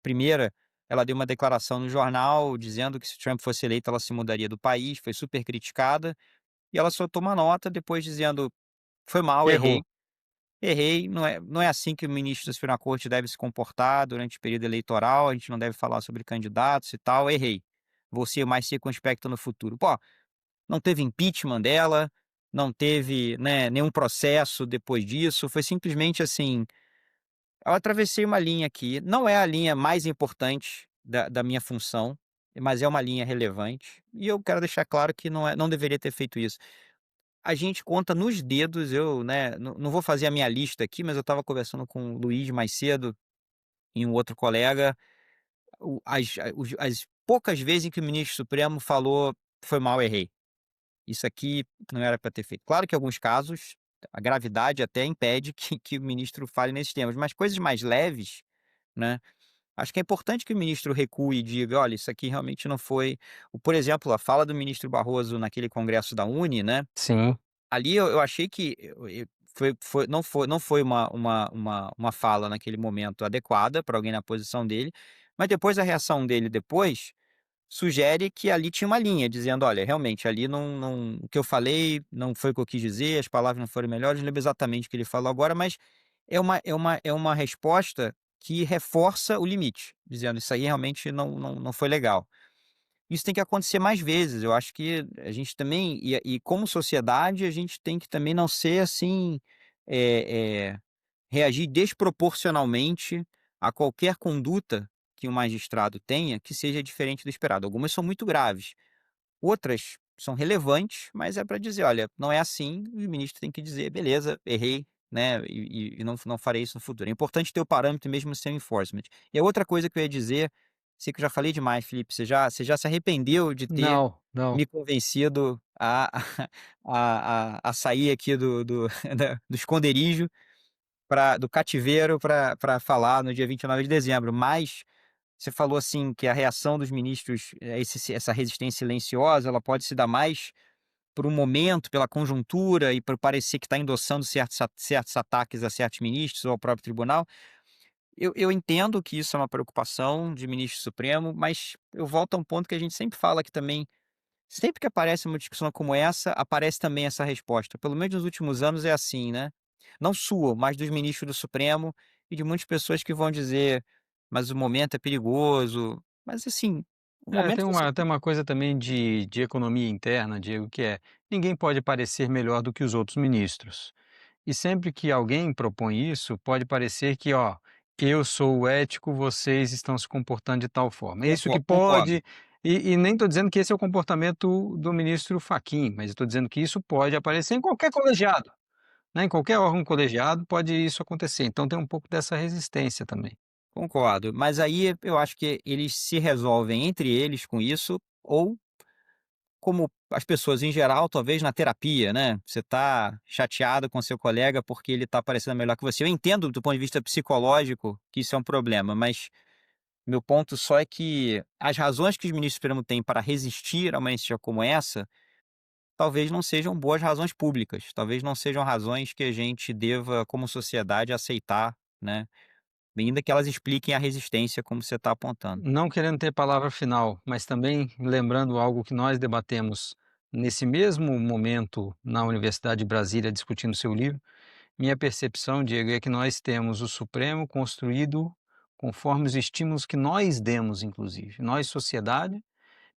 Speaker 2: primeira, ela deu uma declaração no jornal dizendo que se Trump fosse eleito, ela se mudaria do país, foi super criticada. E ela soltou uma nota depois dizendo: "Foi mal,
Speaker 1: Errou.
Speaker 2: errei, não é assim que o ministro da Suprema Corte deve se comportar durante o período eleitoral, a gente não deve falar sobre candidatos e tal, errei. Vou ser mais circunspecto no futuro". Pô, não teve impeachment dela, não teve, né, nenhum processo depois disso, foi simplesmente assim, eu atravessei uma linha aqui, não é a linha mais importante da minha função, mas é uma linha relevante, e eu quero deixar claro que não deveria ter feito isso. A gente conta nos dedos, eu, né, não vou fazer a minha lista aqui, mas eu estava conversando com o Luiz mais cedo e um outro colega, as poucas vezes em que o ministro supremo falou: "Foi mal, errei. Isso aqui não era para ter feito". Claro que em alguns casos, a gravidade até impede que o ministro fale nesses temas, mas coisas mais leves, né, acho que é importante que o ministro recue e diga: "Olha, isso aqui realmente não foi", por exemplo, a fala do ministro Barroso naquele congresso da Uni, né.
Speaker 1: Sim.
Speaker 2: Ali eu achei que não foi uma fala naquele momento adequada para alguém na posição dele, mas depois a reação dele depois sugere que ali tinha uma linha, dizendo: olha, realmente, ali o que eu falei não foi o que eu quis dizer, as palavras não foram melhores, não lembro exatamente o que ele falou agora, mas é uma resposta que reforça o limite, dizendo: isso aí realmente não foi legal. Isso tem que acontecer mais vezes. Eu acho que a gente também, e como sociedade, a gente tem que também não ser assim, eh, reagir desproporcionalmente a qualquer conduta que um magistrado tenha que seja diferente do esperado. Algumas são muito graves, outras são relevantes, mas é para dizer: olha, não é assim, e o ministro tem que dizer: beleza, errei, né, e não farei isso no futuro. É importante ter o parâmetro mesmo sem o enforcement. E a outra coisa que eu ia dizer, sei que eu já falei demais, Felipe, você já se arrependeu de ter
Speaker 1: Não, não.
Speaker 2: me convencido a sair aqui do esconderijo, do cativeiro para falar no dia 29 de dezembro, mas você falou, assim, que a reação dos ministros, essa resistência silenciosa, ela pode se dar mais por um momento, pela conjuntura e por parecer que está endossando certos ataques a certos ministros ou ao próprio tribunal. Eu entendo que isso é uma preocupação de ministro supremo, mas eu volto a um ponto que a gente sempre fala aqui também. Sempre que aparece uma discussão como essa, aparece também essa resposta. Pelo menos nos últimos anos é assim, né? Não sua, mas dos ministros do Supremo e de muitas pessoas que vão dizer: mas o momento é perigoso. Mas assim, o
Speaker 1: É,
Speaker 2: momento você.
Speaker 1: tem uma coisa também de economia interna, Diego, que é: ninguém pode parecer melhor do que os outros ministros. E sempre que alguém propõe isso, pode parecer que, ó, eu sou o ético, vocês estão se comportando de tal forma. É isso que
Speaker 2: Concordo,
Speaker 1: pode. E nem estou dizendo que esse é o comportamento do ministro Fachin, mas estou dizendo que isso pode aparecer em qualquer colegiado, né? Em qualquer órgão colegiado pode isso acontecer. Então tem um pouco dessa resistência também.
Speaker 2: concordo. Mas aí eu acho que eles se resolvem entre eles com isso, ou como as pessoas em geral, talvez na terapia, né? Você tá chateado com seu colega porque ele tá parecendo melhor que você. Eu entendo do ponto de vista psicológico que isso é um problema, mas meu ponto só é que as razões que os ministros do Supremo têm para resistir a uma iniciativa como essa, talvez não sejam boas razões públicas, talvez não sejam razões que a gente deva, como sociedade, aceitar, né? Ainda que elas expliquem a resistência, como você está apontando.
Speaker 1: Não querendo ter palavra final, mas também lembrando algo que nós debatemos nesse mesmo momento na Universidade de Brasília discutindo seu livro. Minha percepção, Diego, é que nós temos o Supremo construído conforme os estímulos que nós demos, inclusive. Nós, sociedade,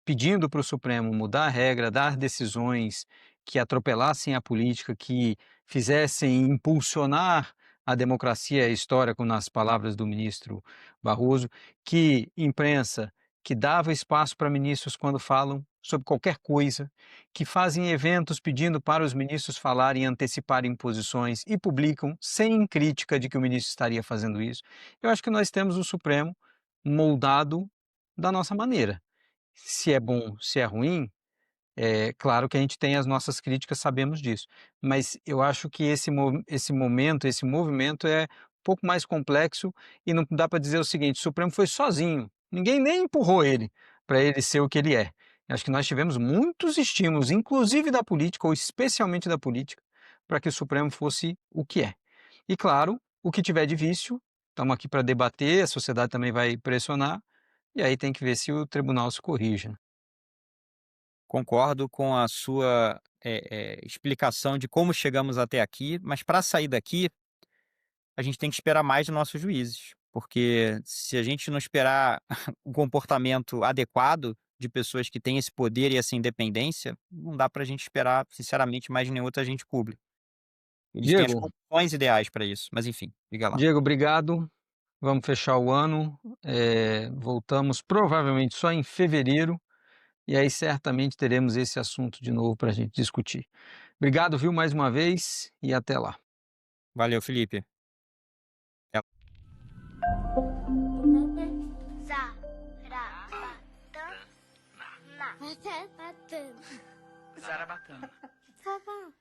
Speaker 1: pedindo para o Supremo mudar a regra, dar decisões que atropelassem a política, que fizessem impulsionar a democracia e a história, como nas palavras do ministro Barroso, que imprensa que dava espaço para ministros quando falam sobre qualquer coisa, que fazem eventos pedindo para os ministros falarem e anteciparem posições e publicam sem crítica de que o ministro estaria fazendo isso. Eu acho que nós temos o Supremo moldado da nossa maneira. Se é bom, se é ruim, é claro que a gente tem as nossas críticas, sabemos disso. Mas eu acho que esse momento, esse movimento é um pouco mais complexo e não dá para dizer o seguinte: o Supremo foi sozinho, ninguém nem empurrou ele para ele ser o que ele é. Eu acho que nós tivemos muitos estímulos, inclusive da política, ou especialmente da política, para que o Supremo fosse o que é. E claro, o que tiver de vício, estamos aqui para debater, a sociedade também vai pressionar, e aí tem que ver se o tribunal se corrige, né.
Speaker 2: Concordo com a sua explicação de como chegamos até aqui, mas para sair daqui, a gente tem que esperar mais dos nossos juízes, porque se a gente não esperar um comportamento adequado de pessoas que têm esse poder e essa independência, não dá para a gente esperar, sinceramente, mais de nenhum outro agente público. Eles têm as
Speaker 1: Diego,
Speaker 2: condições ideais para isso, mas enfim, diga lá.
Speaker 1: Diego, obrigado. Vamos fechar o ano, voltamos provavelmente só em fevereiro, e aí certamente teremos esse assunto de novo para a gente discutir. Obrigado, viu, mais uma vez, e até lá.
Speaker 2: Valeu, Felipe. Até
Speaker 3: Zarabatana. Zarabatana.